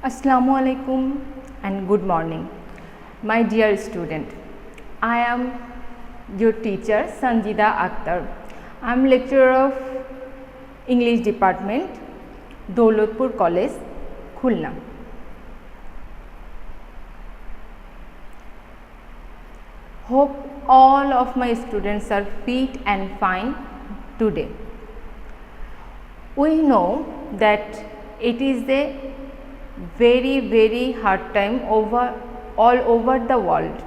Assalamu alaikum and good morning, my dear student. I am your teacher Sanjida Akhtar. I am lecturer of English department, Daulatpur College, Khulna. Hope all of my students are fit and fine today. We know that it is a very hard time all over the world.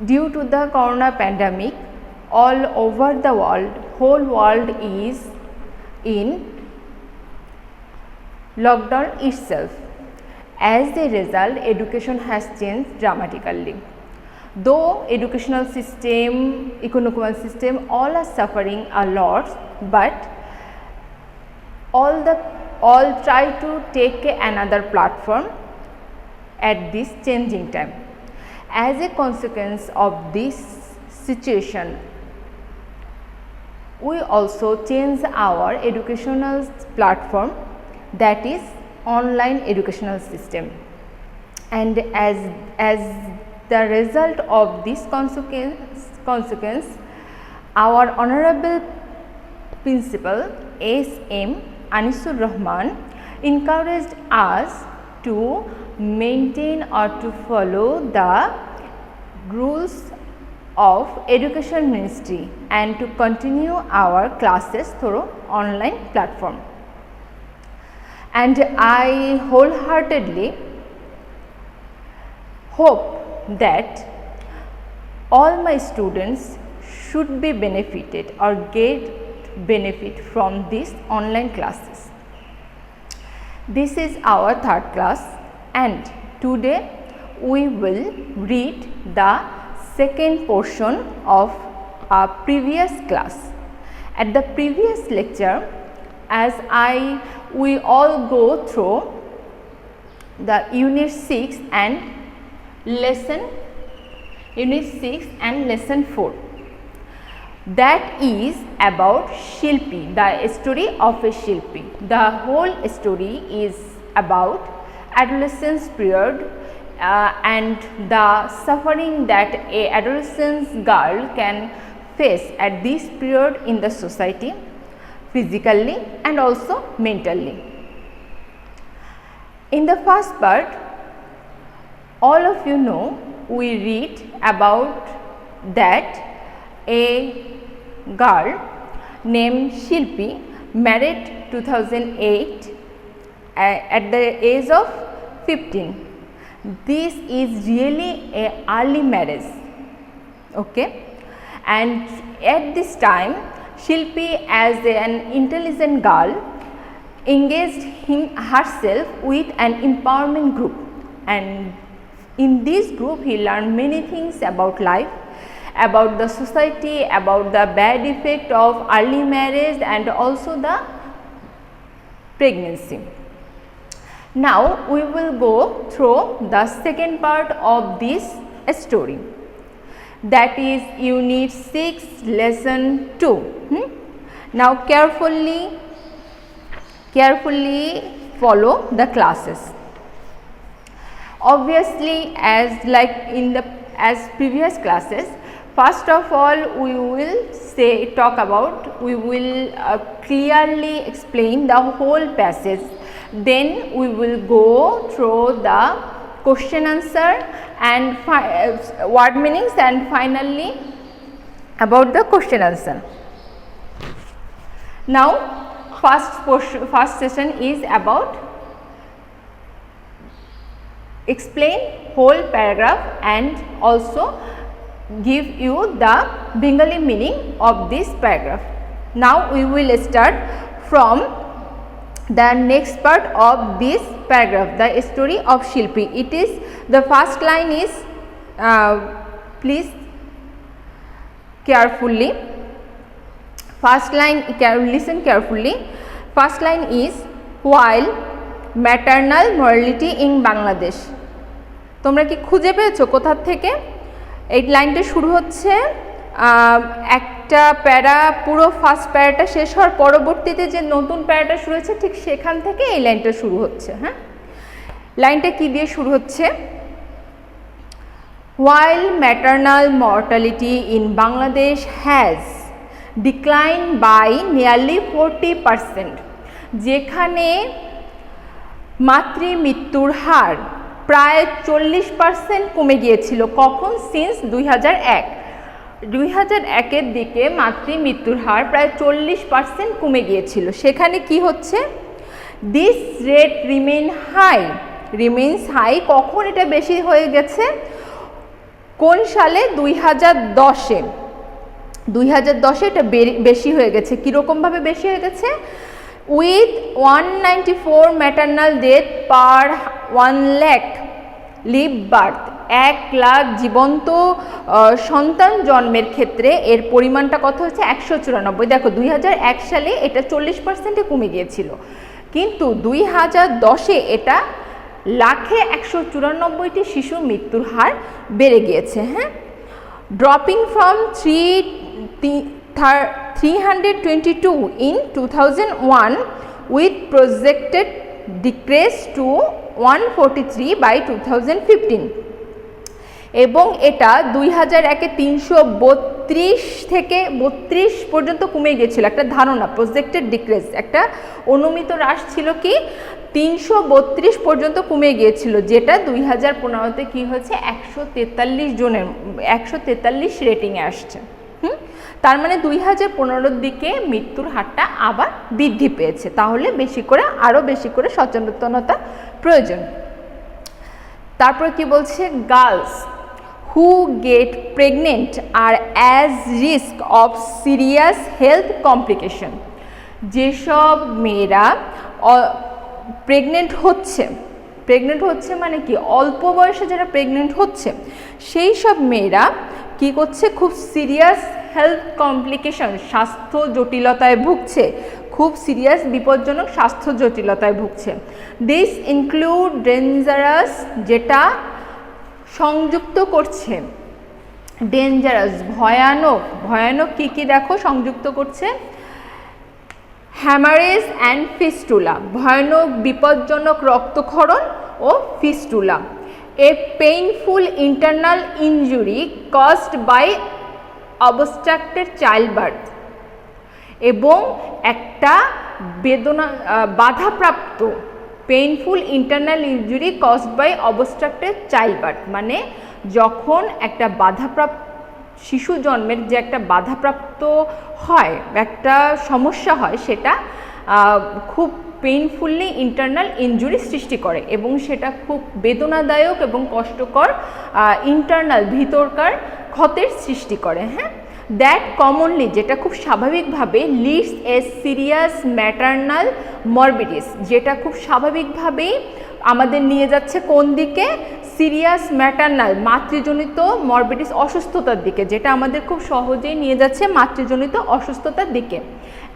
Due to the corona pandemic, all over the world, whole world is in lockdown itself. As a result, education has changed dramatically. Though educational system, economic system, all are suffering a lot, but all try to take another platform at this changing time. As a consequence of this situation, we also change our educational platform, that is online educational system. And as the result of this consequence, our honorable principal S.M. Anisur Rahman encouraged us to maintain or to follow the rules of Education Ministry and to continue our classes through online platform. And I wholeheartedly hope that all my students should be benefited or get benefit from these online classes. This is our third class, and today we will read the second portion of our previous class. At the previous lecture, as we all go through the unit 6 and lesson 4. That is about Shilpi, the story of a Shilpi. The whole story is about adolescence period and the suffering that a adolescent girl can face at this period in the society, physically and also mentally. In the first part, all of you know, we read about that a girl named Shilpi married 2008 at the age of 15. This is really a early marriage, okay? And at this time, Shilpi, as an intelligent girl, engaged herself with an empowerment group, and in this group he learned many things about life, about the society, about the bad effect of early marriage and also the pregnancy. Now we will go through the second part of this story, that is unit 6 lesson 2. Now carefully follow the classes. Obviously, as previous classes, first of all we will we will clearly explain the whole passage, then we will go through the question answer and word meanings, and finally about the question answer. Now first session is about explain whole paragraph and also give you the Bengali meaning of this paragraph. Now we will start from the next part of this paragraph, the story of Shilpi. It is the first line is, please carefully, first line, listen carefully. First line is, while maternal mortality in Bangladesh. তোমরা কি খুঁজে পেয়েছো কোথা থেকে? এই লাইনটা শুরু হচ্ছে একটা প্যারা পুরো ফার্স্ট প্যারাটা শেষ হওয়ার পরবর্তীতে যে নতুন প্যারাটা শুরু হচ্ছে ঠিক সেখান থেকে এই লাইনটা শুরু হচ্ছে। হ্যাঁ, লাইনটা কি দিয়ে শুরু হচ্ছে? While maternal mortality in Bangladesh has declined by nearly 40%, যেখানে মাতৃমৃত্যুর হার প্রায় 40% কমে গিয়েছিল। কখন? সিন্স 2001। 2001-এর দিকে মাতৃমৃত্যুর হার প্রায় 40% কমে গিয়েছিল। সেখানে কি হচ্ছে? This rate remains high. কখন এটা বেশি হয়ে গেছে? কোন সালে? 2010-এ। 2010-এ এটা বেশি হয়ে গেছে। কীরকমভাবে বেশি হয়ে গেছে? With 194 maternal death per 1 lakh live birth. 1 lakh জীবন্ত সন্তান জন্মের ক্ষেত্রে এর পরিমাণটা কত হচ্ছে? 194। দেখো 2001 সালে এটা 40%-এ কমে গিয়েছিল, কিন্তু 2010-এ এটা লাখে 194টি শিশুর মৃত্যুর হার বেড়ে গিয়েছে। হ্যাঁ, dropping from 322 in 2001 with projected decrease to 143 by 2015, এবং এটা 2001-এ 332 থেকে 32 পর্যন্ত কমে গিয়েছিল। একটা ধারণা, প্রজেক্টেড ডিক্রিজ, একটা অনুমিত হ্রাস ছিল কি 332 পর্যন্ত কমে গিয়েছিল, যেটা 2015-তে কি হয়েছে 143 রেটিংয়ে আসছে। তার মানে 2015-র দিকে মৃত্যুর হারটা আবার বৃদ্ধি পেয়েছে। তাহলে আরও বেশি করে সচেতনতা প্রয়োজন। তারপর কি বলছে? Girls who get pregnant are as risk of serious health complication। যেসব মেয়েরা প্রেগনেন্ট হচ্ছে মানে কি, অল্প বয়সে যারা প্রেগনেন্ট হচ্ছে সেই সব মেয়েরা কি করছে? খুব সিরিয়াস হেলথ কমপ্লিকেশন, স্বাস্থ্য জটিলতায় ভুগছে, খুব সিরিয়াস বিপজ্জনক স্বাস্থ্য জটিলতায় ভুগছে। দিস ইনক্লুড ডেঞ্জারাস, যেটা সংযুক্ত করছে ডেঞ্জারাস, ভয়ানক কি দেখো সংযুক্ত করছে? হ্যামারেজ অ্যান্ড ফিস্টুলা, ভয়ানক বিপজ্জনক রক্তক্ষরণ ও fistula. A painful internal injury caused by obstructed child birth, এবং একটা বাধাপ্রাপ্ত painful internal injury caused by obstructed child birth, মানে যখন একটা বাধাপ্রাপ্ত শিশু জন্মের যে একটা বাধাপ্রাপ্ত হয়, একটা সমস্যা হয়, সেটা খুব পেইনফুলি ইন্টারনাল ইনজুরি সৃষ্টি করে, এবং সেটা খুব বেদনাদায়ক এবং কষ্টকর ইন্টারনাল ভিতরকার ক্ষতের সৃষ্টি করে। হ্যাঁ, দ্যাট কমনলি, যেটা খুব স্বাভাবিকভাবে লিডস এ সিরিয়াস ম্যাটার্নাল মরবিডিস, যেটা খুব স্বাভাবিকভাবেই আমাদের নিয়ে যাচ্ছে কোন দিকে? সিরিয়াস ম্যাটার্নাল, মাতৃজনিত মরবিডিস, অসুস্থতার দিকে, যেটা আমাদের খুব সহজেই নিয়ে যাচ্ছে মাতৃজনিত অসুস্থতার দিকে।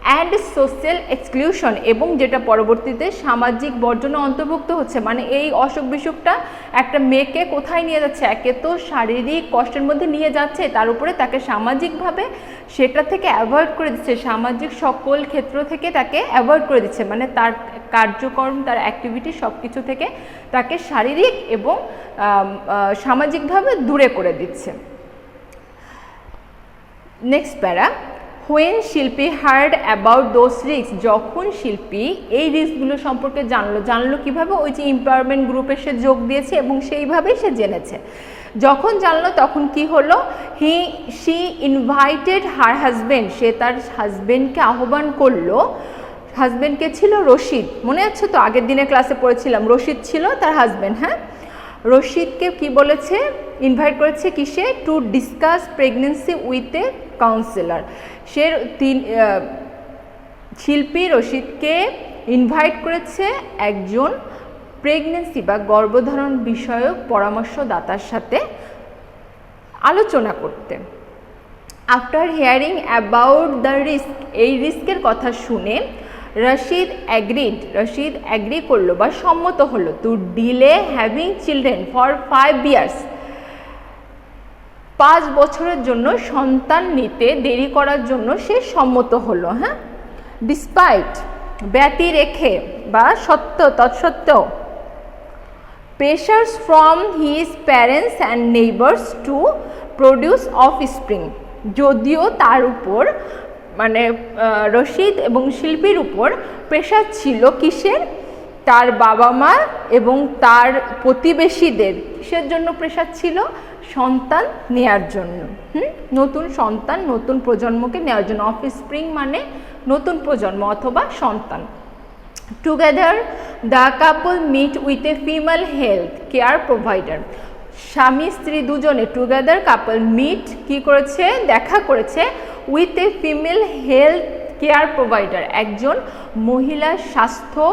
অ্যান্ড সোশ্যাল এক্সক্লুশন, এবং যেটা পরবর্তীতে সামাজিক বর্জনে অন্তর্ভুক্ত হচ্ছে। মানে এই অসুখ বিসুখটা একটা মেয়েকে কোথায় নিয়ে যাচ্ছে? একে তো শারীরিক কষ্টের মধ্যে নিয়ে যাচ্ছে, তার উপরে তাকে সামাজিকভাবে সেটা থেকে অ্যাভয়েড করে দিচ্ছে, সামাজিক সকল ক্ষেত্র থেকে তাকে অ্যাভয়েড করে দিচ্ছে, মানে তার কার্যক্রম, তার অ্যাক্টিভিটি সব কিছু থেকে তাকে শারীরিক এবং সামাজিকভাবে দূরে করে দিচ্ছে। নেক্সট প্যারা, হোয়েন শিল্পী হার্ড অ্যাবাউট দোজ রিস্ক, যখন শিল্পী এই রিস্কগুলো সম্পর্কে জানলো কিভাবে? ওই যে এম্পাওয়ারমেন্ট গ্রুপে সে যোগ দিয়েছে এবং সেইভাবেই সে জেনেছে। যখন জানলো তখন কি হলো? শি ইনভাইটেড হার হাজবেন্ড, সে তার হাজবেন্ডকে আহ্বান করলো। হাজবেন্ডকে ছিল রশিদ, মনে আছে তো, আগের দিনে ক্লাসে পড়েছিলাম, রশিদ ছিল তার হাজবেন্ড। হ্যাঁ, রশিদকে কি বলেছে? ইনভাইট করেছে কিসে? To discuss pregnancy with a counsellor. সে শিল্পী রশিদকে ইনভাইট করেছে একজন প্রেগনেন্সি বা গর্ভধারণ বিষয়ক পরামর্শদাতার সাথে আলোচনা করতে। After hearing about the risk, এই রিস্কের কথা শুনে রশিদ অ্যাগ্রি করলো বা সম্মত হলো two delay having children for 5 years, 5 বছরের জন্য সন্তান নিতে দেরি করার জন্য সে সম্মত হলো। হ্যাঁ, ডিসপাইট ব্যতি রেখে বা তৎসত্ত্বেও pressures from his parents and neighbours to produce offspring, যদিও তার উপর মানে রশিদ এবং শিল্পীর উপর প্রেশার ছিল কিসের, তার বাবা মা এবং তার প্রতিবেশীদের কিসের জন্য প্রেশার ছিল, সন্তান নেয়ার জন্য। নতুন সন্তান, নতুন প্রজন্মকে নেওয়ার জন্য। অফস্প্রিং মানে নতুন প্রজন্ম অথবা সন্তান। Together the couple meet with a female health care provider, স্বামী স্ত্রী দুজনে টুগেদার কাপল মিট কি করেছে, দেখা করেছে with a female health care provider, একজন মহিলা স্বাস্থ্য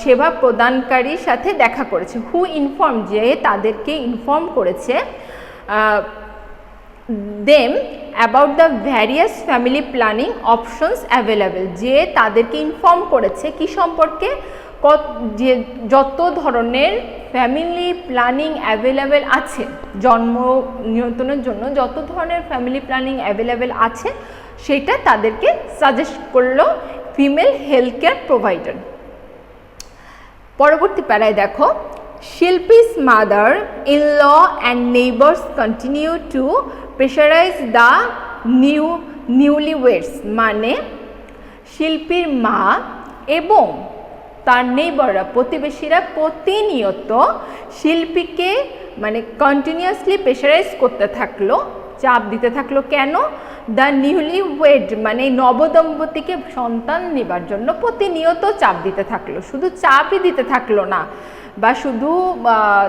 সেবা প্রদানকারীর সাথে দেখা করেছে। হু ইনফর্ম, যে তাদেরকে ইনফর্ম করেছে them about the various family planning options available, যে তাদেরকে ইনফর্ম করেছে কি সম্পর্কে, যে যত ধরনের ফ্যামিলি প্ল্যানিং অ্যাভেলেবেল আছে, জন্ম নিয়ন্ত্রণের জন্য যত ধরনের ফ্যামিলি প্ল্যানিং অ্যাভেলেবেল আছে সেটা তাদেরকে সাজেস্ট করলো ফিমেল হেলথ কেয়ার প্রোভাইডার। পরবর্তী প্যারায় দেখো, Shilpi's mother in law and neighbours continue to pressurise the newlyweds, মানে শিল্পীর মা এবং তার নেইবাররা প্রতিবেশীরা প্রতিনিয়ত শিল্পীকে মানে কন্টিনিউয়াসলি প্রেশারাইজ করতে থাকলো, চাপ দিতে থাকলো। কেন? দ্য নিউলি ওয়েড মানে নবদম্পতিকে সন্তান নেবার জন্য প্রতিনিয়ত চাপ দিতে থাকলো। শুধু চাপই দিতে থাকলো না বা শুধু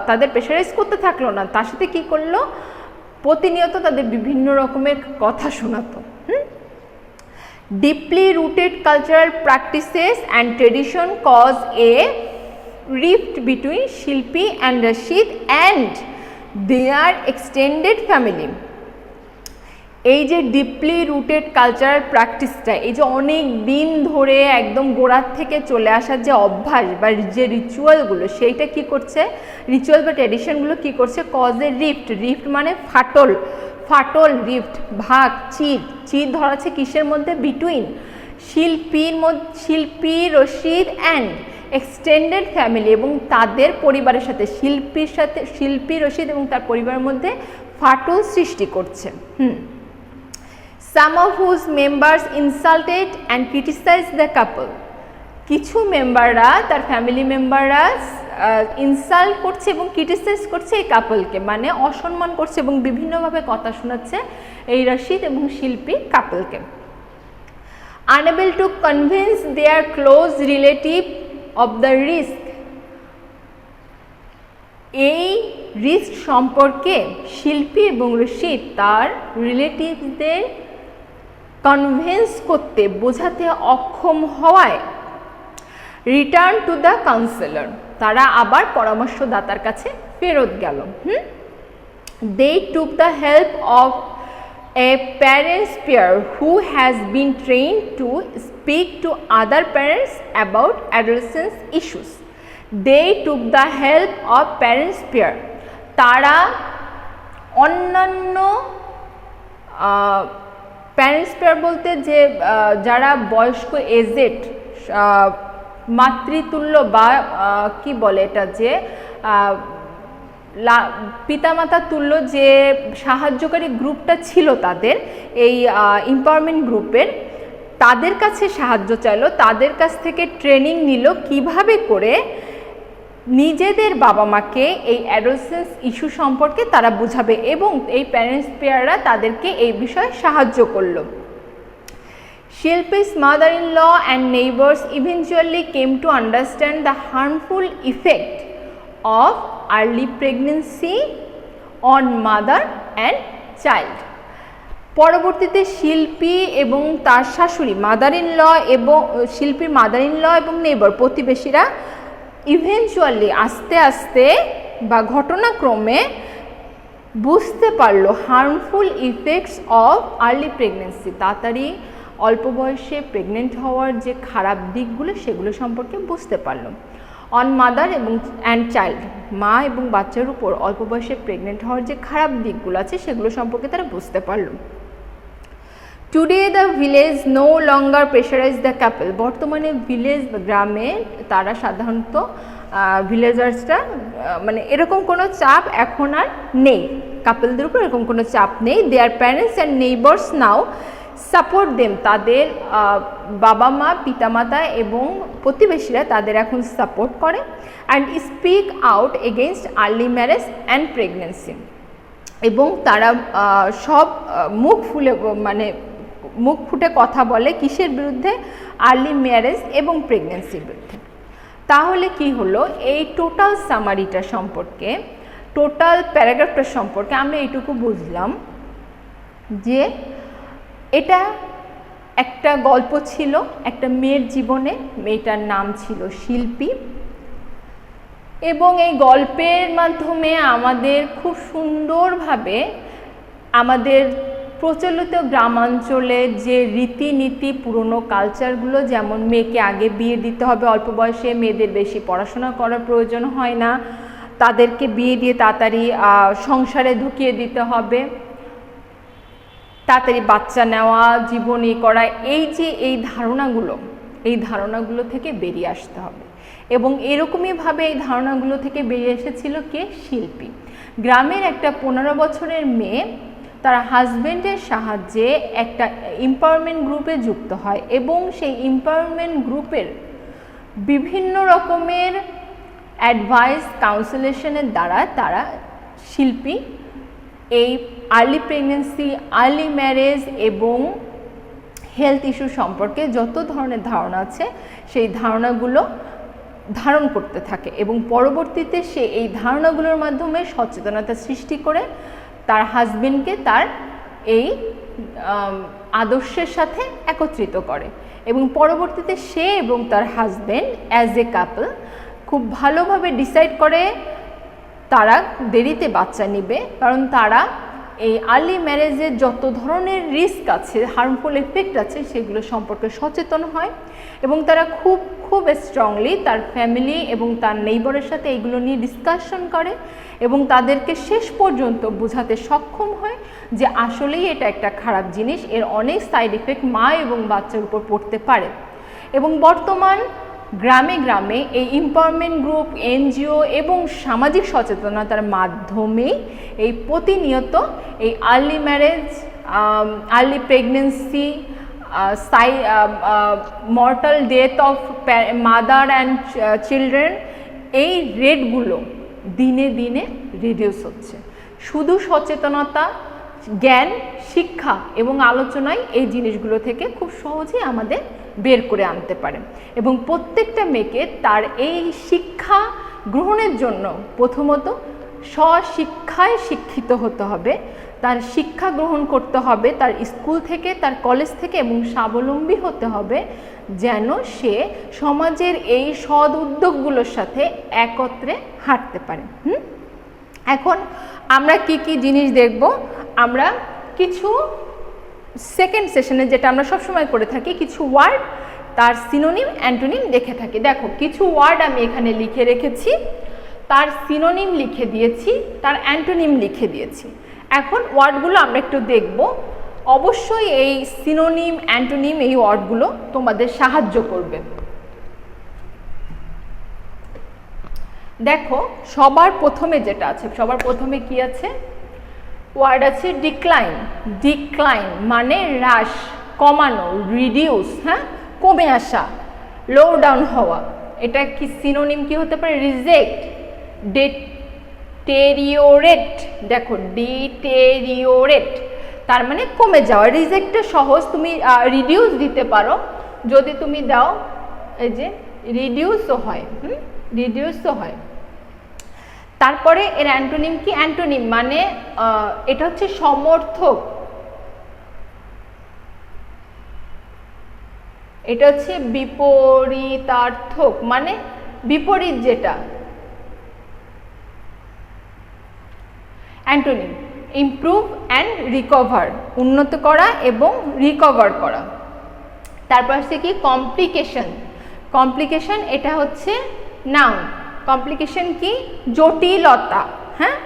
তাদের প্রেশারাইজ করতে থাকলো না, তার সাথে কি করলো, প্রতিনিয়ত তাদের বিভিন্ন রকমের কথা শোনাতো। Deeply rooted cultural practices and tradition cause a rift between Shilpi and Rashid and their extended family. এই যে ডিপলি রুটেড কালচারাল প্র্যাকটিসটা, এই যে অনেক দিন ধরে একদম গোড়ার থেকে চলে আসার যে অভ্যাস বা যে রিচুয়ালগুলো, সেইটা কি করছে, রিচুয়াল বা ট্র্যাডিশনগুলো কি করছে, কজ এ রিফট, রিফট মানে ফাটল, ফাটল, রিফট ভাগ, চির ধরাচ্ছে কিসের মধ্যে, বিটুইন শিল্পী রশিদ অ্যান্ড এক্সটেন্ডেড ফ্যামিলি, এবং তাদের পরিবারের সাথে, শিল্পী রশিদ এবং তার পরিবারের মধ্যে ফাটল সৃষ্টি করছে। Some of whose members insulted and criticized the couple, কিছু মেম্বাররা, তার ফ্যামিলি মেম্বাররা ইনসাল্ট করছে এবং ক্রিটিসাইজ করছে এই কাপলকে, মানে অসম্মান করছে এবং বিভিন্নভাবে কথা শোনাচ্ছে এই রশিদ এবং শিল্পী কাপলকে। Unable to convince their close relative of the risk, এই রিস্ক সম্পর্কে শিল্পী এবং রশিদ তার রিলেটিভদের কনভিন্স করতে, বোঝাতে অক্ষম হওয়ায় রিটার্ন টু দ্য কাউন্সিলর, তারা আবার পরামর্শদাতার কাছে ফেরত গেল। They took the help of a parents pair who has been train to speak to other parents about adolescence issues. They took the help of parents pair, তারা অন্যান্য parents pair বলতে যে যারা বয়স্ক এজেড, মাতৃতুল্য বা কি বলে এটা, যে পিতামাতা তুল্য যে সাহায্যকারী গ্রুপটা ছিল তাদের, এই এম্পাওয়ারমেন্ট গ্রুপের, তাদের কাছে সাহায্য চাইলো, তাদের কাছ থেকে ট্রেনিং নিল কিভাবে করে নিজেদের বাবা মাকে এই অ্যাডোলেসেন্স ইস্যু সম্পর্কে তারা বোঝাবে, এবং এই প্যারেন্টস পেয়াররা তাদেরকে এই বিষয়ে সাহায্য করলো। Shilpi's mother-in-law and neighbors eventually came to understand the harmful effect of early pregnancy on mother and child. পরবর্তীতে শিল্পী এবং তার শাশুড়ি, মাদার-ইন-ল এবং শিল্পীর মাদার-ইন-ল এবং নেইবার প্রতিবেশীরা ইভেনচুয়ালি আস্তে আস্তে বা ঘটনাক্রমে বুঝতে পারলো harmful effects of early pregnancy, তাড়াতাড়ি অল্প বয়সে প্রেগনেন্ট হওয়ার যে খারাপ দিকগুলো সেগুলো সম্পর্কে বুঝতে পারলো। অন মাদার এবং অ্যান্ড চাইল্ড, মা এবং বাচ্চার উপর অল্প বয়সে প্রেগনেন্ট হওয়ার যে খারাপ দিকগুলো আছে সেগুলো সম্পর্কে তারা বুঝতে পারলো। Today the village no longer pressurise the couple, বর্তমানে ভিলেজ গ্রামে তারা সাধারণত ভিলেজার্সরা মানে এরকম কোনো চাপ এখন আর নেই, কাপলদের উপর এরকম কোনো চাপ নেই। Their parents and neighbours now support them, তাদের বাবা মা পিতামাতা এবং প্রতিবেশীরা তাদের এখন সাপোর্ট করে। And speak out against early marriage and pregnancy, এবং তারা সব মুখ ফুটে কথা বলে কিসের বিরুদ্ধে? আর্লি ম্যারেজ এবং প্রেগনেন্সির বিরুদ্ধে। তাহলে কি হলো, এই টোটাল সামারিটা সম্পর্কে, টোটাল প্যারাগ্রাফটা সম্পর্কে আমরা এইটুকু বুঝলাম যে এটা একটা গল্প ছিল একটা মেয়ের জীবনে, মেয়েটার নাম ছিল শিল্পী, এবং এই গল্পের মাধ্যমে আমাদের খুব সুন্দরভাবে আমাদের প্রচলিত গ্রামাঞ্চলে যে রীতিনীতি পুরনো কালচারগুলো, যেমন মেয়েকে আগে বিয়ে দিতে হবে অল্প বয়সে, মেয়েদের বেশি পড়াশোনা করার প্রয়োজন হয় না, তাদেরকে বিয়ে দিয়ে তাড়াতাড়ি সংসারে ঢুকিয়ে দিতে হবে, তাড়াতাড়ি বাচ্চা নেওয়া, জীবন করা, এই যে এই ধারণাগুলো থেকে বেরিয়ে আসতে হবে। এবং এরকমইভাবে এই ধারণাগুলো থেকে বেরিয়ে এসেছিল কে? শিল্পী। গ্রামের একটা 15 বছরের মেয়ে তার হাজব্যান্ডের সাহায্যে একটা এম্পাওয়ারমেন্ট গ্রুপে যুক্ত হয়, এবং সেই এম্পাওয়ারমেন্ট গ্রুপের বিভিন্ন রকমের অ্যাডভাইস কাউন্সিলেশনের দ্বারা তারা শিল্পী এই আর্লি প্রেগনেন্সি, আর্লি ম্যারেজ এবং হেলথ ইস্যু সম্পর্কে যত ধরনের ধারণা আছে সেই ধারণাগুলো ধারণ করতে থাকে, এবং পরবর্তীতে সে এই ধারণাগুলোর মাধ্যমে সচেতনতা সৃষ্টি করে তার হাজবেন্ডকে তার এই আদর্শের সাথে একত্রিত করে, এবং পরবর্তীতে সে এবং তার হাজবেন্ড অ্যাজ এ কাপল খুব ভালোভাবে ডিসাইড করে তারা দেরিতে বাচ্চা নেবে, কারণ তারা এই আর্লি ম্যারেজের যত ধরনের রিস্ক আছে, হার্মফুল এফেক্ট আছে, সেগুলো সম্পর্কে সচেতন হয়, এবং তারা খুব স্ট্রংলি তার ফ্যামিলি এবং তার নেইবারের সাথে এইগুলো নিয়ে ডিসকাশন করে, এবং তাদেরকে শেষ পর্যন্ত বোঝাতে সক্ষম হয় যে আসলেই এটা একটা খারাপ জিনিস, এর অনেক সাইড এফেক্ট মা এবং বাচ্চার উপর পড়তে পারে। এবং বর্তমান গ্রামে গ্রামে এই এম্পাওয়ারমেন্ট গ্রুপ, এনজিও এবং সামাজিক সচেতনতার মাধ্যমে এই প্রতিনিয়ত এই early marriage, early pregnancy, mortal death of mother and children, এই রেটগুলো দিনে দিনে রিডিউস হচ্ছে। শুধু সচেতনতা, জ্ঞান, শিক্ষা এবং আলোচনায় এই জিনিসগুলো থেকে খুব সহজেই আমাদের বের করে আনতে পারে, এবং প্রত্যেকটা মেয়েকে তার এই শিক্ষা গ্রহণের জন্য প্রথমত স্বশিক্ষায় শিক্ষিত হতে হবে, তার শিক্ষা গ্রহণ করতে হবে তার স্কুল থেকে, তার কলেজ থেকে, এবং স্বাবলম্বী হতে হবে যেন সে সমাজের এই সৎ উদ্যোগগুলোর সাথে একত্রে হাঁটতে পারে। এখন আমরা কি কি জিনিস দেখব? আমরা কিছু সেকেন্ড সেশনে যেটা আমরা সবসময় করে থাকি, কিছু ওয়ার্ড তার সিনোনিম অ্যান্টোনিম দেখে থাকি। দেখো কিছু ওয়ার্ড আমি এখানে লিখে রেখেছি, তার সিনোনিম লিখে দিয়েছি, তার অ্যান্টোনিম লিখে দিয়েছি। এখন ওয়ার্ডগুলো আমরা একটু দেখব। অবশ্যই এই সিনোনিম, অ্যান্টোনিম, এই ওয়ার্ডগুলো তোমাদের সাহায্য করবে। দেখো সবার প্রথমে যেটা আছে, সবার প্রথমে কি আছে? ওয়ার্ড আছে ডিক্লাইন। ডিক্লাইন মানে হ্রাস, কমানো, রিডিউস, হ্যাঁ, কমে আসা, লো ডাউন হওয়া। এটা কি সিনোনিম কি হতে পারে? রিজেক্ট, ডিটেরিওরেট। দেখো ডিটেরিওরেট তার মানে কমে যাওয়া। রিজেক্টটা সহজ, তুমি রিডিউস দিতে পারো, যদি তুমি দাও এই যে রিডিউসও হয়, রিডিউসও হয়। তারপরে এর অ্যান্টোনিম কি? অ্যান্টোনিম মানে এটা হচ্ছে সমর্থক, এটা হচ্ছে বিপরীতার্থক, মানে বিপরীত যেটা। অ্যান্টোনিম ইমপ্রুভ অ্যান্ড রিকভার, উন্নত করা এবং রিকভার করা। তারপর আছে কি? কমপ্লিকেশন। কমপ্লিকেশন এটা হচ্ছে নাউন। কমপ্লিকেশন কি? জটিলতা, হ্যাঁ,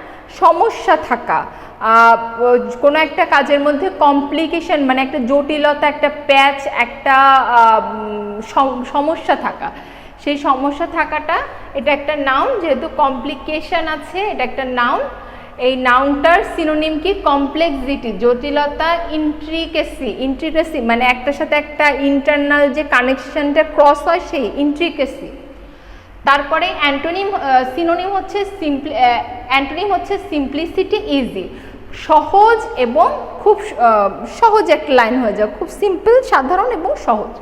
সমস্যা থাকা, কোনো একটা কাজের মধ্যে কমপ্লিকেশন মানে একটা জটিলতা, একটা প্যাচ, একটা সমস্যা থাকা, সেই সমস্যা থাকাটা এটা একটা নাউন। যেহেতু কমপ্লিকেশন আছে, এটা একটা নাউন। এই নাউনটার সিনোনিম কি? কমপ্লেক্সিটি, জটিলতা, ইন্ট্রিকেসি মানে একটার সাথে একটা ইন্টারনাল যে কানেকশনটা ক্রস হয় সেই ইন্ট্রিকেসি। তারপরে সিনোনিম হচ্ছে সিম্পলিসিটি, ইজি, সহজ এবং খুব সহজ একটা লাইন হয়ে যায়, খুব সিম্পল, সাধারণ এবং সহজ।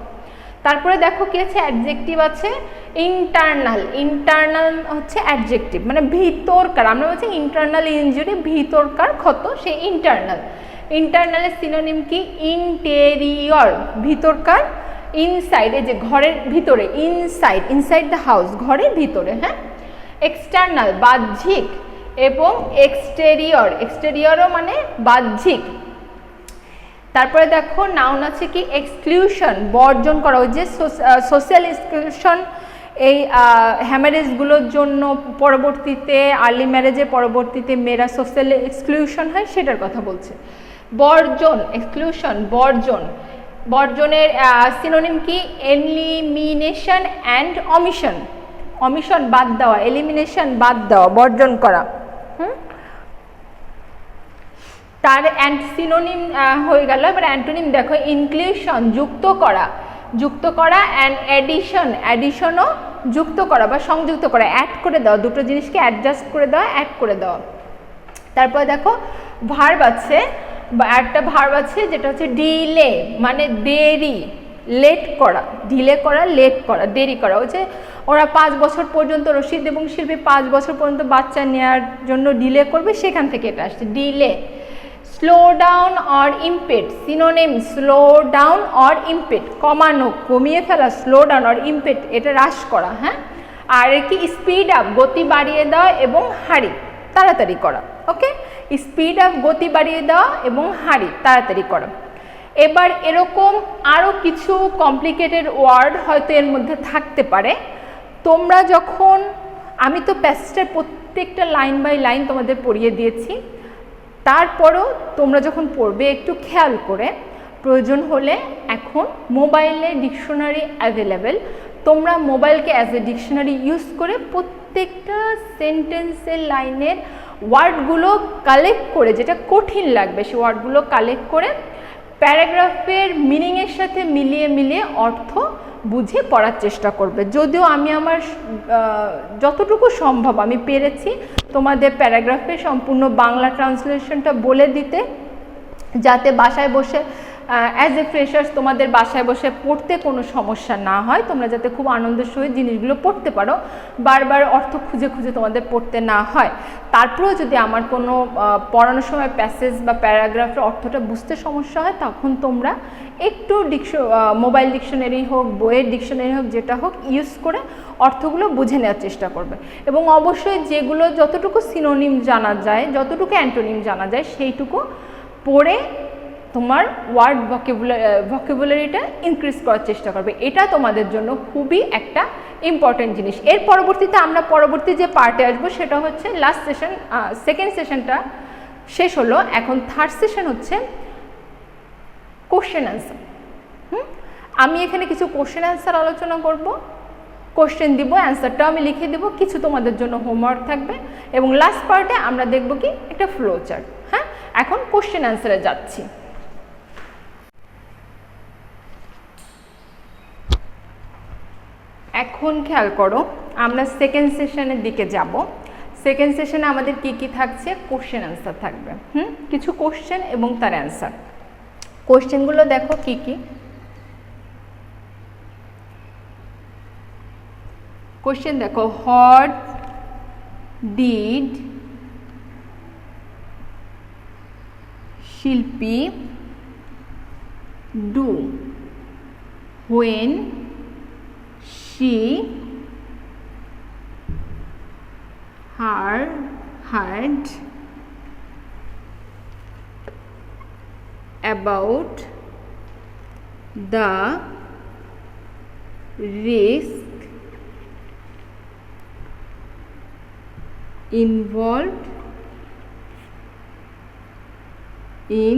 তারপরে দেখো কি আছে? অ্যাডজেক্টিভ আছে ইন্টারনাল হচ্ছে অ্যাডজেক্টিভ মানে ভিতরকার। আমরা বলছি ইন্টারনাল ইনজুরি, ভিতরকার ক্ষত, সেই ইন্টারনালের সিনোনিম কি? ইন্টেরিয়র, ভিতরকার, ইনসাইড এই যে ঘরের ভিতরে, ইনসাইড দ্য হাউস, ঘরের ভিতরে, হ্যাঁ। এক্সটার্নাল বাহ্যিক এবং এক্সটেরিয়রও মানে বাহ্যিক। তারপরে দেখো নাউন আছে কি? এক্সক্লুশন, বর্জন করা। ওই যে সোশ্যাল এক্সক্লুশন, এই হ্যামারেজগুলোর জন্য পরবর্তীতে আর্লি ম্যারেজের পরবর্তীতে মেয়েরা সোশ্যাল এক্সক্লুশন হয়, সেটার কথা বলছে। বর্জন, এক্সক্লুশন, বর্জনের সিনোনিম কি? এলিমিনেশন অ্যান্ড অমিশন বাদ দেওয়া, এলিমিনেশন বাদ দেওয়া, বর্জন করা। তার সিনোনিম হয়ে গেল। এবার অ্যান্টোনিম দেখো, ইনক্লুশন, যুক্ত করা, অ্যান্ড অ্যাডিশনও যুক্ত করা বা সংযুক্ত করা, অ্যাড করে দেওয়া, দুটো জিনিসকে অ্যাডজাস্ট করে দেওয়া, অ্যাড করে দেওয়া। তারপর দেখো ভার্ব আছে, একটা ভার্ব আছে যেটা হচ্ছে ডিলে মানে দেরি, লেট করা, লেট করা, দেরি করা। হচ্ছে ওরা 5 বছর পর্যন্ত, রশিদ এবং শিল্পী 5 বছর পর্যন্ত বাচ্চা নেওয়ার জন্য ডিলে করবে, সেখান থেকে এটা আসছে delay. Slow down or impede, synonym slow down or impede, কমানো, কমিয়ে ফেলা, স্লো ডাউন অর ইম্পেড এটা হ্রাস করা, হ্যাঁ। আর কি? স্পিড আপ, গতি বাড়িয়ে দেওয়া এবং তাড়াতাড়ি করা। ওকে, স্পিড আপ, গতি বাড়িয়ে দেওয়া এবং তাড়াতাড়ি করা। এবার এরকম আরও কিছু কমপ্লিকেটেড ওয়ার্ড হয়তো এর মধ্যে থাকতে পারে। তোমরা যখন, আমি তো প্যাসেজের প্রত্যেকটা লাইন বাই লাইন তোমাদের পড়িয়ে দিয়েছি, তারপরও তোমরা যখন পড়বে একটু খেয়াল করে, প্রয়োজন হলে এখন মোবাইলে ডিকশনারি অ্যাভেলেবেল, তোমরা মোবাইলকে অ্যাজ এ ডিকশনারি ইউজ করে প্রত্যেকটা সেন্টেন্সের লাইনের ওয়ার্ডগুলো কালেক্ট করে, যেটা কঠিন লাগবে সেই ওয়ার্ডগুলো কালেক্ট করে প্যারাগ্রাফের মিনিংয়ের সাথে মিলিয়ে অর্থ বুঝে পড়ার চেষ্টা করবে। যদিও আমি আমার যতটুকু সম্ভব আমি পেরেছি তোমাদের প্যারাগ্রাফের সম্পূর্ণ বাংলা ট্রান্সলেশনটা বলে দিতে, যাতে বাসায় বসে অ্যাজ এ ফ্রেশার্স তোমাদের বাসায় বসে পড়তে কোনো সমস্যা না হয়, তোমরা যাতে খুব আনন্দের সহিত জিনিসগুলো পড়তে পারো, বারবার অর্থ খুঁজে তোমাদের পড়তে না হয়। তারপরেও যদি আমার কোনো পড়ানোর সময় প্যাসেজ বা প্যারাগ্রাফের অর্থটা বুঝতে সমস্যা হয়, তখন তোমরা একটু মোবাইল ডিকশনারি হোক, বইয়ের ডিকশনারি হোক, যেটা হোক ইউজ করে অর্থগুলো বুঝে নেওয়ার চেষ্টা করবে। এবং অবশ্যই যেগুলো যতটুকু সিনোনিম জানা যায়, যতটুকু অ্যান্টোনিম জানা যায়, সেইটুকু পড়ে তোমার ওয়ার্ড ভোকাবুলারিটা ইনক্রিজ করার চেষ্টা করবে। এটা তোমাদের জন্য খুবই একটা ইম্পর্টেন্ট জিনিস। এর পরবর্তীতে আমরা পরবর্তী যে পার্টে আসবো সেটা হচ্ছে লাস্ট সেশন, সেকেন্ড সেশনটা শেষ হলো, এখন থার্ড সেশন হচ্ছে কোশ্চেন অ্যান্সার। আমি এখানে কিছু কোশ্চেন অ্যান্সার আলোচনা করব, কোশ্চেন দিব, অ্যান্সারটাও আমি লিখে দেবো, কিছু তোমাদের জন্য হোমওয়ার্ক থাকবে, এবং লাস্ট পার্টে আমরা দেখব কি একটা ফ্লো চার্ট। হ্যাঁ, এখন কোশ্চেন অ্যান্সারে যাচ্ছি। এখন খেয়াল করো, আমরা সেকেন্ড সেশনের দিকে যাব। সেকেন্ড সেশনে আমাদের কি থাকছে? কোশ্চেন অ্যান্সার থাকবে। কিছু কোশ্চেন এবং তার অ্যান্সার। কোশ্চেনগুলো দেখো কি কোশ্চেন দেখো, হোয়াট ডিড শিল্পী do when she heard about the risk involved in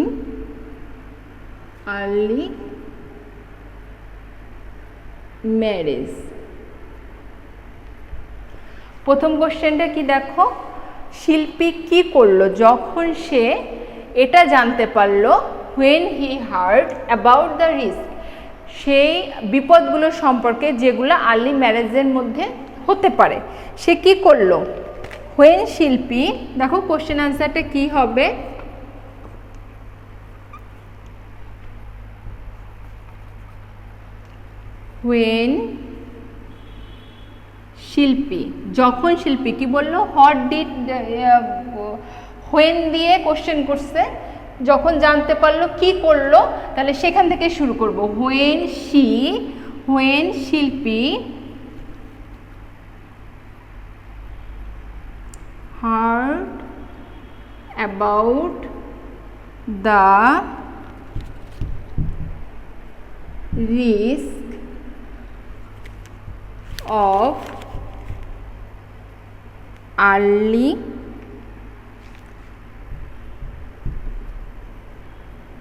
early marriage। প্রথম কোশ্চেনটা কি দেখো, শিল্পী কি করলো যখন সে এটা জানতে পারলো when he heard about the risk, সেই বিপদগুলো সম্পর্কে যেগুলো আর্লি ম্যারেজের মধ্যে হতে পারে, সে কি করলো। when শিল্পী, দেখো কোশ্চেন আনসারটা কি হবে, when শিল্পী, যখন শিল্পী কি বললো, হোয়াট ডিড, when দিয়ে কোশ্চেন করছে, যখন জানতে পারলো কি করলো, তাহলে সেখান থেকে শুরু করব। when শিল্পী heard about the risk of early,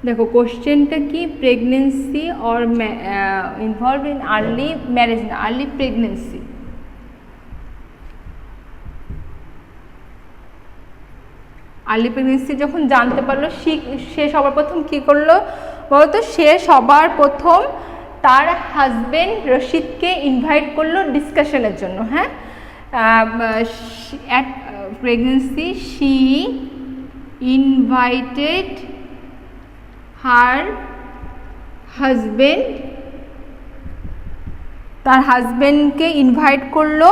দেখো কোশ্চেনটা কি, pregnancy or involve in early marriage না, আর্লি প্রেগনেন্সি। আর্লি প্রেগনেন্সি যখন জানতে পারলো, সে সবার প্রথম কি করলো বলতো, সে সবার প্রথম তার হাজবেন্ড রশিদকে ইনভাইট করলো ডিসকাশনের জন্য। হ্যাঁ, at pregnancy she invited her husband, তার হাজবেন্ডকে ইনভাইট করলো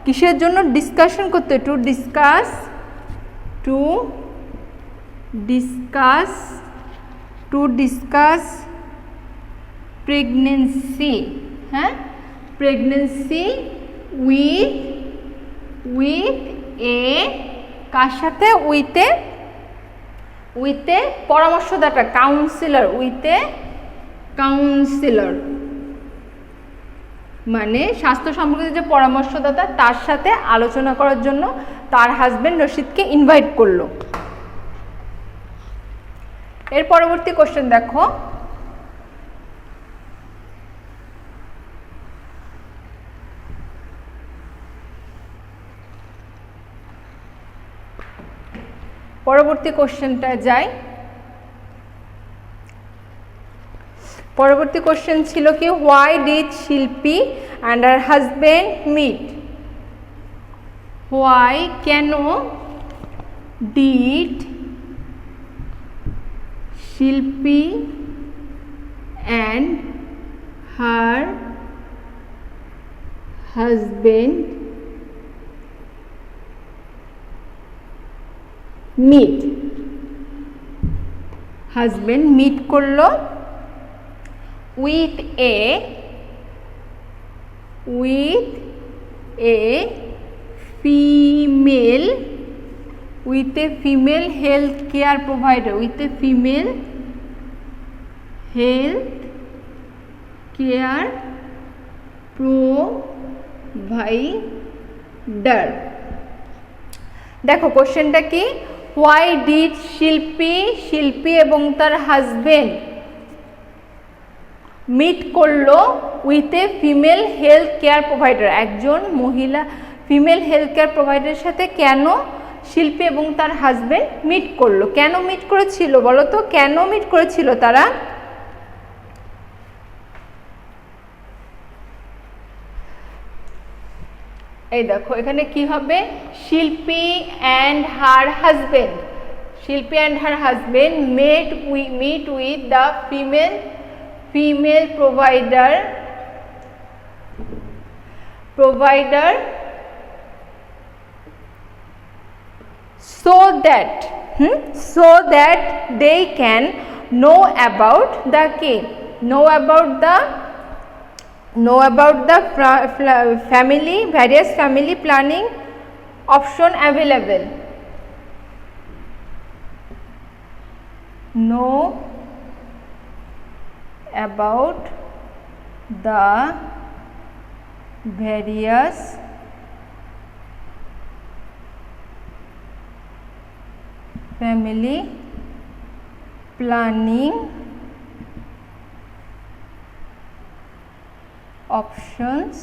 কিসের জন্য, ডিসকাশন করতে, টু ডিসকাস প্রেগনেন্সি। হ্যাঁ, প্রেগনেন্সি উইথ এ, কার সাথে, উইথে পরামর্শদাতা, কাউন্সিলর, মানে স্বাস্থ্য সম্পর্কিত যে পরামর্শদাতা, তার সাথে আলোচনা করার জন্য তার হাজবেন্ড রশিদকে ইনভাইট করলো। এর পরবর্তী কোশ্চেন দেখো, পরবর্তী কোশ্চেনটা যাই। পরবর্তী কোশ্চেন ছিল কি, why did Shilpi and her husband meet, why, কেন, did Shilpi and her husband meet, husband meet করলো with a female health care provider, দেখো কোশ্চেনটা কি, হোয়াই ডিড শিল্পী এবং তার হাজবেন্ড মিট করলো with a female health care provider, একজন মহিলা ফিমেল হেলথ কেয়ার প্রোভাইডারের সাথে কেন শিল্পী এবং তার হাজবেন্ড মিট করলো, কেন মিট করেছিল বলো তো, কেন মিট করেছিল তারা। এই দেখো এখানে কি হবে, Shilpi and her husband meet with the female provider so that they can know about the various family planning option available, know about the various family planning options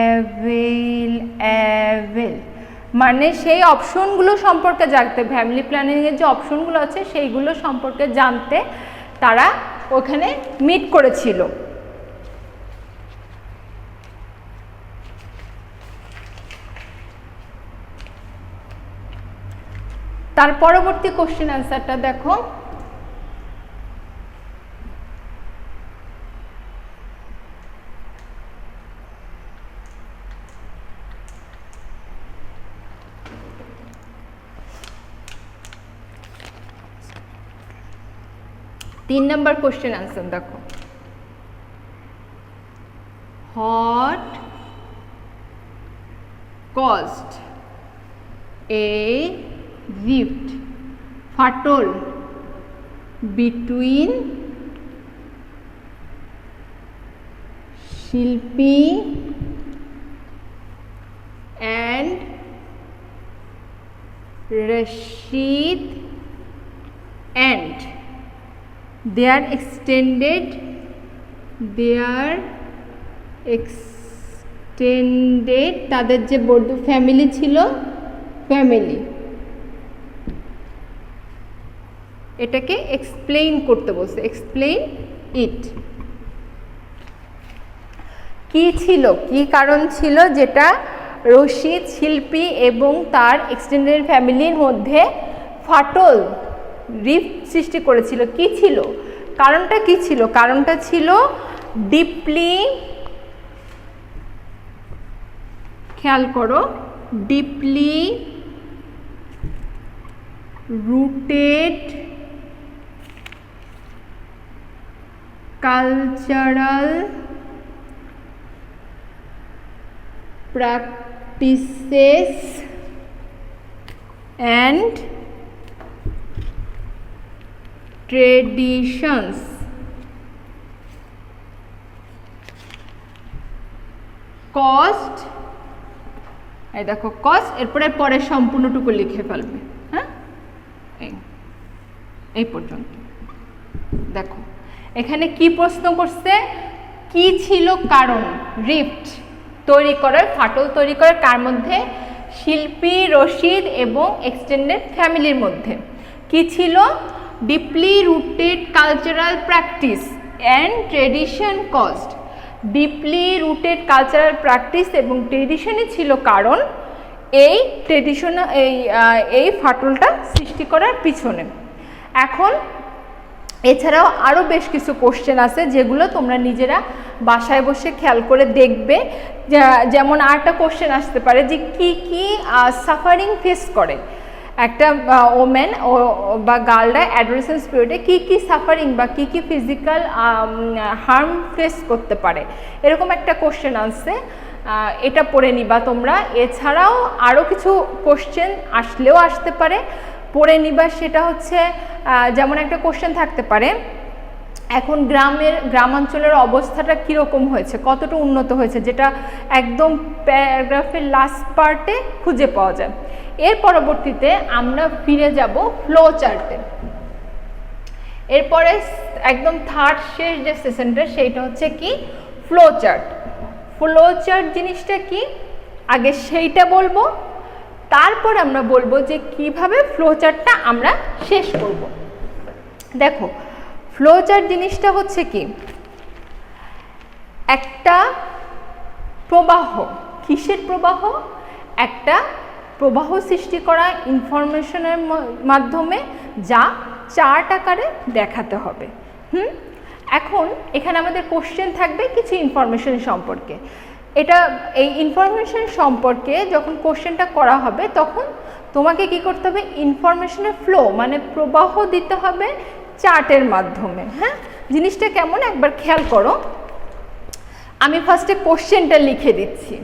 available, মানে সেই অপশনগুলো সম্পর্কে জানতে, ফ্যামিলি প্ল্যানিংয়ের যে অপশনগুলো আছে সেইগুলো সম্পর্কে জানতে তারা ওখানে মিট করেছিল। তার পরবর্তী কোশ্চেন অ্যান্সারটা দেখো, তিন নম্বর কোশ্চেন অ্যান্সার দেখো, হোয়াট কজড এ rift, ফাটল between শিল্পী and Rashid and their extended তাদের যে বড় ফ্যামিলি ছিল, ফ্যামিলি, এটাকে এক্সপ্লেইন করতে বলছে, এক্সপ্লেইন ইট। কি ছিল, কি কারণ ছিল যেটা রশিদ, শিল্পী এবং তার এক্সটেন্ডেড ফ্যামিলির মধ্যে ফাটল, রিফট সৃষ্টি করেছিল? কি ছিল কারণটা? কি ছিল কারণটা? ছিল ডিপলি, খেয়াল করো, deeply rooted cultural practices and traditions, caused, এই দেখো কজ, এরপরে পরের সম্পূর্ণটুকু লিখে ফেলবে। হ্যাঁ, এই পর্যন্ত দেখো এখানে কি প্রশ্ন করছে, কি ছিল কারণ রিফট তৈরি করার, ফাটল তৈরি করার, কার মধ্যে? শিল্পী, রশিদ এবং এক্সটেন্ডেড ফ্যামিলির মধ্যে। কি ছিল? Deeply rooted cultural practice and tradition caused, deeply rooted cultural practice এবং ট্রেডিশনই ছিল কারণ এই ট্রেডিশন, এই ফাটলটা সৃষ্টি করার পিছনে। এখন এছাড়াও আরও বেশ কিছু কোশ্চেন আছে যেগুলো তোমরা নিজেরা বাসায় বসে খেয়াল করে দেখবে। যেমন আরেকটা কোশ্চেন আসতে পারে যে কি কি সাফারিং ফেস করে একটা ওমেন বা গার্লরা অ্যাডোলেসেন্স পিরিয়ডে, কি কি সাফারিং বা কি কি ফিজিক্যাল হার্ম ফেস করতে পারে, এরকম একটা কোশ্চেন আসছে, এটা পড়ে নিবা তোমরা। এছাড়াও আরও কিছু কোশ্চেন আসলেও আসতে পারে, পড়ে নিবা। সেটা হচ্ছে যেমন একটা কোশ্চেন থাকতে পারে, এখন গ্রামাঞ্চলের অবস্থাটা কীরকম হয়েছে, কতটা উন্নত হয়েছে, যেটা একদম প্যারাগ্রাফের লাস্ট পার্টে খুঁজে পাওয়া যায়। এর পরবর্তীতে আমরা ফিরে যাব ফ্লো চার্টে। এরপরে একদম থার্ড শেষ যে সেশনটা সেইটা হচ্ছে কি, ফ্লো চার্ট। ফ্লো চার্ট জিনিসটা কি আগে সেইটা বলবো, তারপর আমরা বলবো যে কিভাবে ফ্লো চার্টটা আমরা শেষ করব। দেখো ফ্লো চার্ট জিনিসটা হচ্ছে কি, একটা প্রবাহ, কিসের প্রবাহ? একটা প্রবাহ সৃষ্টি করা ইনফরমেশনের মাধ্যমে, যা চার্ট আকারে দেখাতে হবে। এখন এখানে আমাদের কোশ্চেন থাকবে কিছু ইনফরমেশন সম্পর্কে। এটা এই ইনফরমেশন সম্পর্কে যখন কোশ্চেনটা করা হবে তখন তোমাকে কি করতে হবে, ইনফরমেশনের ফ্লো মানে প্রবাহ দিতে হবে চার্টের মাধ্যমে। হ্যাঁ, জিনিসটা কেমন একবার খেয়াল করো। আমি ফার্স্টে কোশ্চেনটা লিখে দিচ্ছি।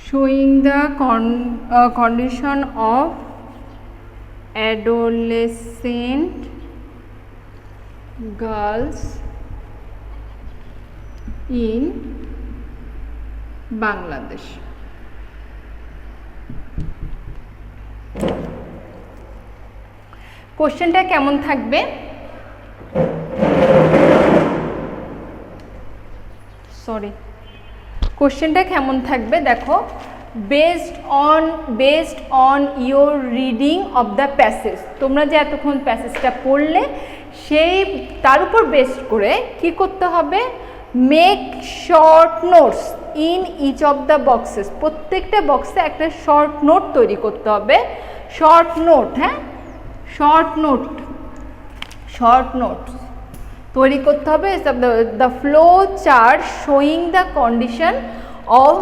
showing the condition of adolescent girls in Bangladesh. কোশ্চেনটা কেমন থাকবে? কোশ্চেনটা কেমন থাকবে দেখো, based on your reading of the passage, তোমরা যে এতক্ষণ প্যাসেজটা পড়লে সেই তার উপর বেসড করে কি করতে হবে, make short notes in each of the boxes, প্রত্যেকটা বক্সে একটা শর্ট নোট তৈরি করতে হবে। শর্ট নোট, হ্যাঁ, শর্ট নোট তৈরি করতে হবে। The flow chart showing the condition of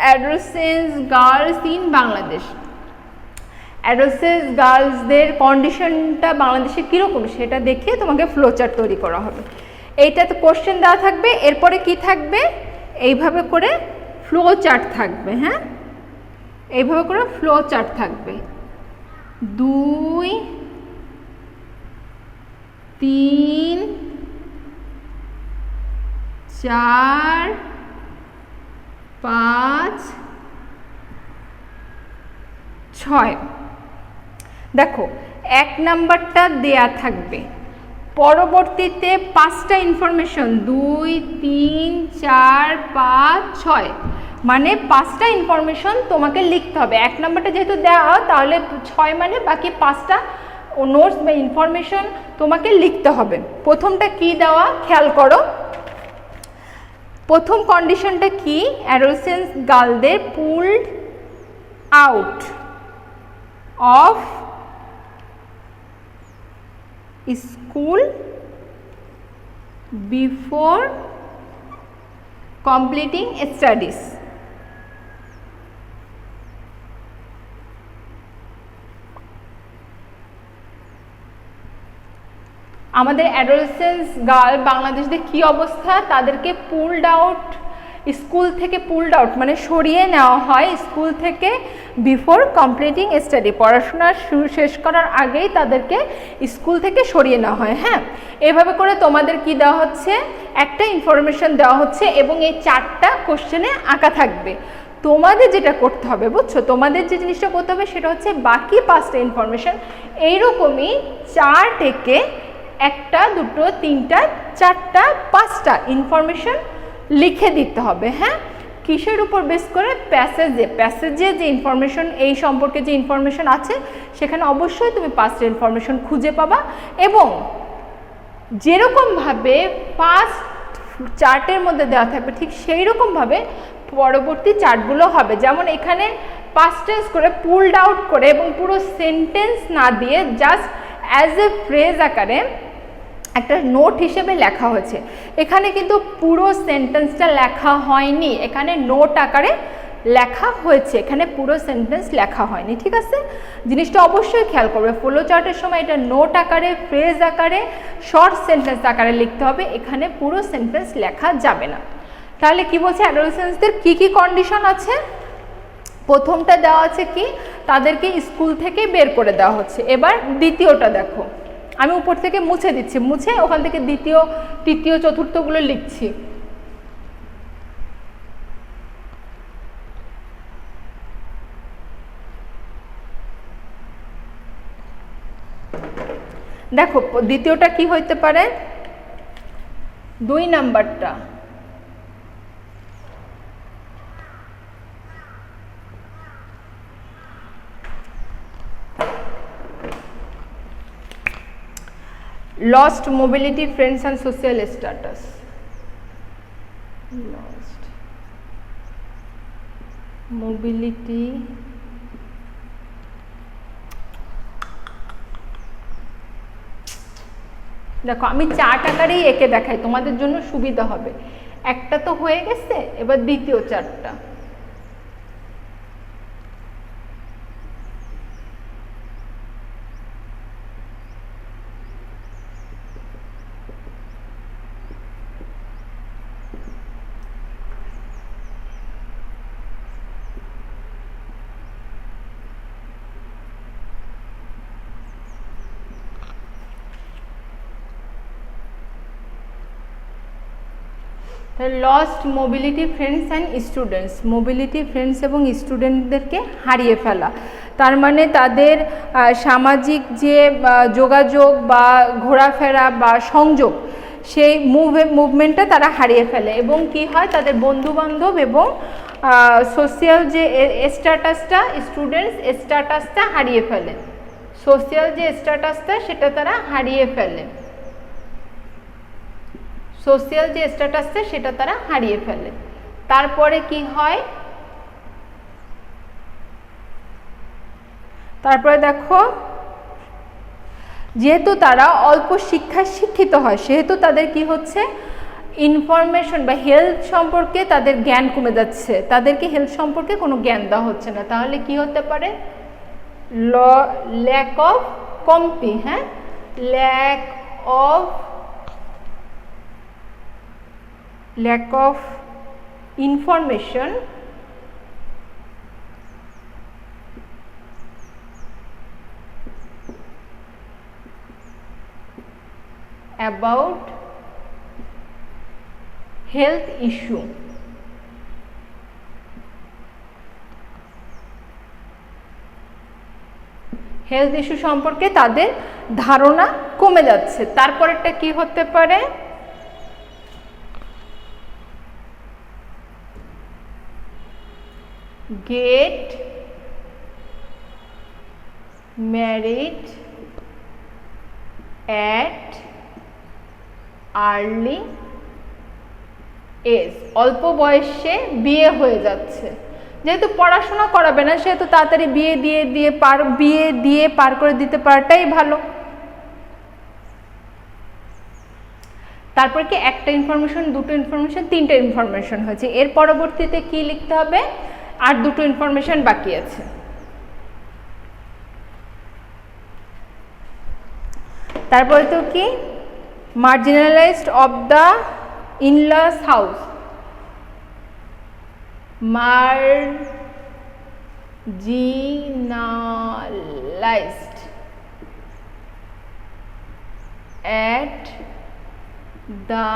adolescent girls in Bangladesh, adolescent গার্লসদের কন্ডিশনটা বাংলাদেশে কীরকম সেটা দেখে তোমাকে ফ্লো চার্ট তৈরি করা হবে। এইটা তো কোশ্চেন দেওয়া থাকবে, এরপরে কি থাকবে, এইভাবে করে ফ্লো চার্ট থাকবে। হ্যাঁ, এইভাবে করে ফ্লো চার্ট থাকবে, 2 3 4 5 6। দেখো 1 নাম্বারটা দেয়া থাকবে, পরবর্তীতে 5টা ইনফরমেশন 2 3 4 5 6, মানে 5টা ইনফরমেশন তোমাকে লিখতে হবে। 1 নাম্বারটা যেহেতু দেওয়া তাহলে 6 মানে বাকি 5টা নোটস বা ইনফরমেশন তোমাকে লিখতে হবে। প্রথমটা কি দেওয়া খেয়াল করো, প্রথম কন্ডিশনটা কি, অ্যাডোলেসেন্ট গার্লদের pulled out of school before completing studies. আমাদের অ্যাডোলেসেন্ট গার্ল বাংলাদেশে কি অবস্থা, তাদেরকে পুলড আউট, স্কুল থেকে পুলড আউট মানে সরিয়ে নেওয়া হয় স্কুল থেকে বিফোর কমপ্লিটিং স্টাডি, পড়াশোনা শেষ করার আগেই তাদেরকে স্কুল থেকে সরিয়ে নেওয়া হয়। হ্যাঁ, এভাবে করে তোমাদের কি দেওয়া হচ্ছে, একটা ইনফরমেশন দেওয়া হচ্ছে এবং এই 4টা কোশ্চেনে আঁকা থাকবে। তোমাদের যেটা করতে হবে বুঝছো, তোমাদের যে জিনিসটা করতে হবে সেটা হচ্ছে বাকি 5টা ইনফরমেশন এইরকমই 4 থেকে 1টা 2টো 3টা 4টা 5টা ইনফরমেশন লিখে দিতে হবে। হ্যাঁ, কিসের উপর বেস করে, প্যাসেজে যে ইনফরমেশন, এই সম্পর্কে যে ইনফরমেশন আছে সেখানে অবশ্যই তুমি 5টা ইনফরমেশন খুঁজে পাবা এবং যেরকমভাবে ফার্স্ট চার্টের মধ্যে দেওয়া থাকবে ঠিক সেই রকমভাবে পরবর্তী চার্টগুলো হবে। যেমন এখানে পাস্ট টেন্স করে পুলড আউট করে এবং পুরো সেন্টেন্স না দিয়ে জাস্ট অ্যাজ এ ফ্রেজ আকারে একটা নোট হিসেবে লেখা হয়েছে, এখানে কিন্তু পুরো সেন্টেন্সটা লেখা হয়নি, এখানে নোট আকারে লেখা হয়েছে, এখানে পুরো সেন্টেন্স লেখা হয়নি। ঠিক আছে, জিনিসটা অবশ্যই খেয়াল করবে, ফ্লো চার্টের সময় এটা নোট আকারে, ফ্রেজ আকারে, শর্ট সেন্টেন্স আকারে লিখতে হবে, এখানে পুরো সেন্টেন্স লেখা যাবে না। তাহলে কি বলছে, অ্যাডোলেসেন্টসদের কি কি কন্ডিশন আছে, প্রথমটা দেওয়া আছে কি, তাদেরকে স্কুল থেকে বের করে দেওয়া হচ্ছে। এবার দ্বিতীয়টা দেখো, আমি উপর থেকে মুছে দিচ্ছি, মুছে ওখান থেকে দ্বিতীয় তৃতীয় চতুর্থগুলো লিখছি। দেখো দ্বিতীয়টা কি হইতে পারে, 2 নাম্বারটা, lost mobility, friends and social status, lost mobility, দেখো আমি 4 আকারেই এঁকে দেখাই তোমাদের জন্য সুবিধা হবে। একটা তো হয়ে গেছে, এবার দ্বিতীয় চারটা, lost mobility friends and students, mobility friends এবং স্টুডেন্টদেরকে হারিয়ে ফেলা, তার মানে তাদের সামাজিক যে যোগাযোগ বা ঘোরাফেরা বা সংযোগ সেই মুভমেন্টটা তারা হারিয়ে ফেলে এবং কি হয় তাদের বন্ধুবান্ধব এবং সোশিয়াল যে স্ট্যাটাসটা স্টুডেন্টস স্ট্যাটাসটা হারিয়ে ফেলে, সোশিয়াল যে স্ট্যাটাসটা সেটা তারা হারিয়ে ফেলে, সোশিয়াল যে স্ট্যাটাসটা সেটা তারা হারিয়ে ফেলে। তারপরে কি হয়, তারপরে দেখো যেহেতু তারা অল্প শিক্ষায় শিক্ষিত হয় সেহেতু তাদের কি হচ্ছে ইনফরমেশন বা হেলথ সম্পর্কে তাদের জ্ঞান কমে যাচ্ছে, তাদেরকে হেলথ সম্পর্কে কোনো জ্ঞান দেওয়া হচ্ছে না, তাহলে কি হতে পারে lack of lack of information about health issue, health issue সম্পর্কে তাদের ধারণা কমে যাচ্ছে। তারপরেরটা কি হতে পারে, get married at early age, অল্প বয়সে বিয়ে হয়ে যাচ্ছে, যেহেতু পড়াশোনা করাবে না সেহেতু তাড়াতাড়ি বিয়ে দিয়ে পার করে দিতে পারাটাই ভালো। তারপর কি একটা ইনফরমেশন, দুটো ইনফরমেশন, তিনটে ইনফরমেশন হয়েছে, এর পরবর্তীতে কি লিখতে হবে, আর দুটো ইনফরমেশন বাকি আছে। তারপরে তো কি marginalised of the in-laws house, marginalized at the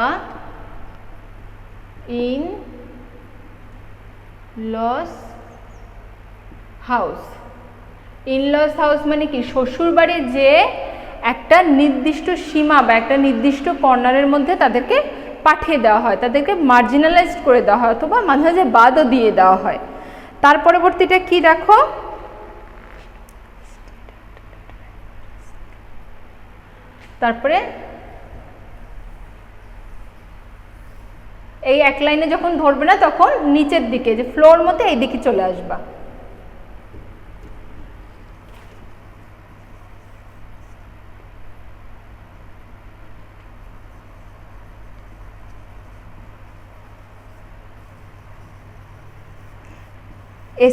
in-laws house, in-laws house মানে কি শ্বশুর বাড়ির যে একটা নির্দিষ্ট সীমা বা একটা নির্দিষ্ট কর্নারের মধ্যে তাদেরকে পাঠিয়ে দেওয়া হয়, তাদেরকে মার্জিনালাইজড করে দেওয়া হয় অথবা মাঝে মাঝে বাদও দিয়ে দেওয়া হয়। তার পরবর্তীটা কি দেখো, তারপরে এই এক লাইনে যখন ধরবে না তখন নিচের দিকে যে ফ্লোর মধ্যে এই দিকে চলে আসবা।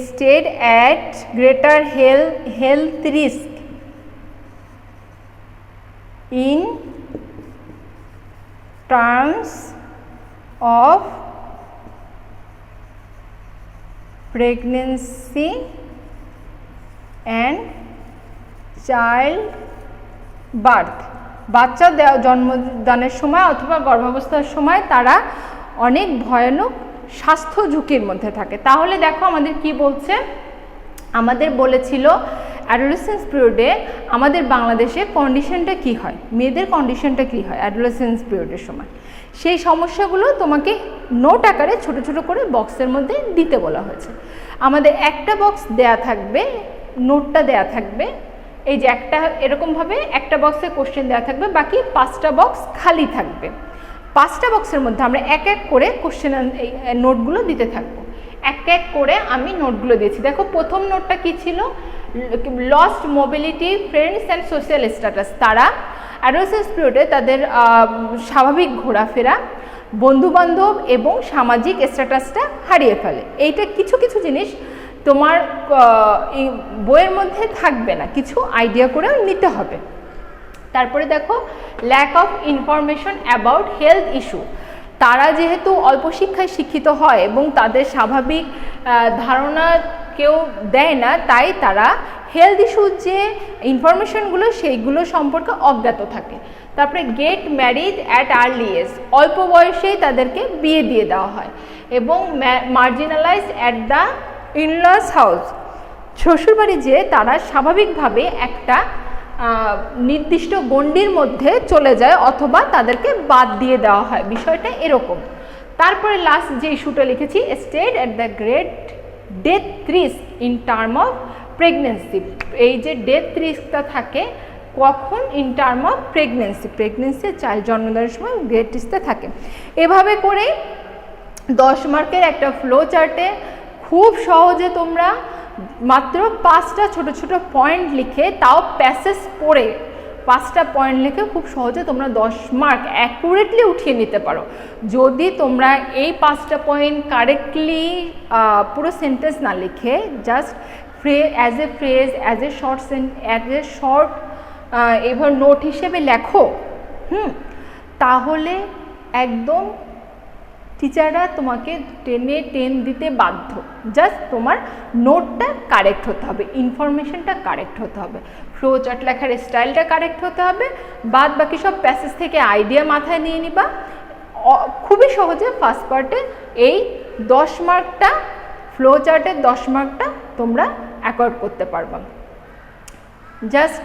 stayed at greater health risk in terms of pregnancy and child birth, বাচ্চা জন্মদানের সময় অথবা গর্ভাবস্থার সময় তারা অনেক ভয়ানক স্বাস্থ্য ঝুঁকির মধ্যে থাকে। তাহলে দেখো আমাদের কি বলছে, আমাদের বলেছিল অ্যাডোলেসেন্স পিরিয়ডে আমাদের বাংলাদেশে কন্ডিশনটা কি হয়, মেয়েদের কন্ডিশনটা কি হয় অ্যাডোলেসেন্স পিরিয়ডের সময়, সেই সমস্যাগুলো তোমাকে নোট আকারে ছোট ছোট করে বক্সের মধ্যে দিতে বলা হয়েছে। আমাদের একটা বক্স দেয়া থাকবে, নোটটা দেয়া থাকবে, এই যে একটা এরকমভাবে একটা বক্সে কোশ্চেন দেওয়া থাকবে, বাকি 5টা বক্স খালি থাকবে। 5টা বক্সের মধ্যে আমরা এক এক করে কোশ্চেন এই নোটগুলো দিতে থাকবো। এক এক করে আমি নোটগুলো দিয়েছি। দেখো প্রথম নোটটা কি ছিল, lost mobility friends and social status, তারা অ্যাডোলেসেন্স পিরিয়ডে তাদের স্বাভাবিক ঘোরাফেরা, বন্ধুবান্ধব এবং সামাজিক স্ট্যাটাসটা হারিয়ে ফেলে। এইটা কিছু কিছু জিনিস তোমার বইয়ের মধ্যে থাকবে না, কিছু আইডিয়া করেও নিতে হবে। তারপরে দেখো lack of information about health issue, তারা যেহেতু অল্প শিক্ষায় শিক্ষিত হয় এবং তাদের স্বাভাবিক ধারণা কেউ দেয় না, তাই তারা হেলথ ইস্যুর যে ইনফরমেশনগুলো সেইগুলো সম্পর্কে অজ্ঞাত থাকে। তারপরে get married at early age, অল্প বয়সেই তাদেরকে বিয়ে দিয়ে দেওয়া হয়। এবং marginalize at the in laws house, শ্বশুরবাড়ি যে তারা স্বাভাবিকভাবে একটা নির্দিষ্ট গণ্ডির মধ্যে চলে যায় অথবা তাদেরকে বাদ দিয়ে দেওয়া হয়, বিষয়টা এরকম। তারপরে লাস্ট যে ইস্যুটা লিখেছি, stayed at the great death risk in term of pregnancy, এই যে ডেথ রিস্কটা থাকে কখন, in term of pregnancy child জন্ম দেওয়ার সময় গ্রেট রিস্কটা থাকে। এভাবে করে 10 মার্কের একটা ফ্লো চার্টে খুব সহজে তোমরা মাত্র 5টা ছোট ছোট পয়েন্ট লিখে, তাও প্যাসেজ পড়ে 5টা পয়েন্ট লিখে খুব সহজে তোমরা 10 মার্ক অ্যাকুরেটলি উঠিয়ে নিতে পারো। যদি তোমরা এই 5টা পয়েন্ট কারেক্টলি পুরো সেন্টেন্স না লিখে just as a phrase, as a short এবার নোট হিসেবে লেখো, তাহলে একদম টিচাররা তোমাকে 10 দিতে বাধ্য। জাস্ট তোমার নোটটা কারেক্ট হতে হবে, ইনফরমেশনটা কারেক্ট হতে হবে, ফ্লো চার্ট লেখার স্টাইলটা কারেক্ট হতে হবে, বাদ বাকি সব প্যাসেজ থেকে আইডিয়া মাথায় নিয়ে নিবা। খুবই সহজে ফার্স্ট পার্টে এই 10 মার্কটা, ফ্লো চার্টের 10 মার্কটা তোমরা অ্যাকোয়ার্ড করতে পারবা। জাস্ট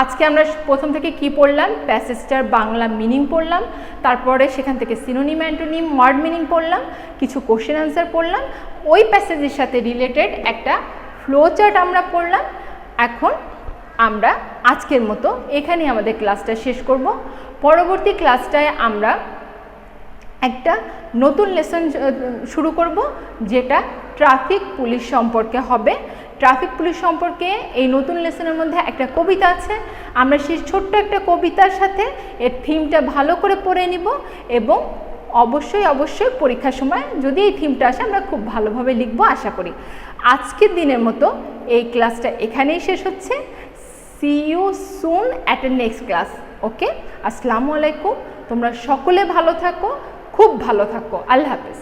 আজকে আমরা প্রথম থেকে কি পড়লাম, প্যাসেজটার বাংলা মিনিং পড়লাম, তারপরে সেখান থেকে সিনোনিম অ্যান্টোনিম ওয়ার্ড মিনিং পড়লাম, কিছু কোশ্চেন আনসার পড়লাম, ওই প্যাসেজের সাথে রিলেটেড একটা ফ্লো চার্ট আমরা পড়লাম। এখন আমরা আজকের মতো এখানেই আমাদের ক্লাসটা শেষ করব। পরবর্তী ক্লাসটায় আমরা একটা নতুন লেসন শুরু করব, যেটা ট্রাফিক পুলিশ সম্পর্কে হবে। ট্রাফিক পুলিশ সম্পর্কে এই নতুন লেসনের মধ্যে একটা কবিতা আছে, আমরা সেই ছোট্ট একটা কবিতার সাথে এর থিমটা ভালো করে পড়ে নিব এবং অবশ্যই পরীক্ষার সময় যদি এই থিমটা আসে আমরা খুব ভালোভাবে লিখবো আশা করি। আজকের দিনের মতো এই ক্লাসটা এখানেই শেষ হচ্ছে। See you soon at a next class. Okay, আসসালামু আলাইকুম। তোমরা সকলে ভালো থাকো, খুব ভালো থাকো। আল্লাহ হাফেজ।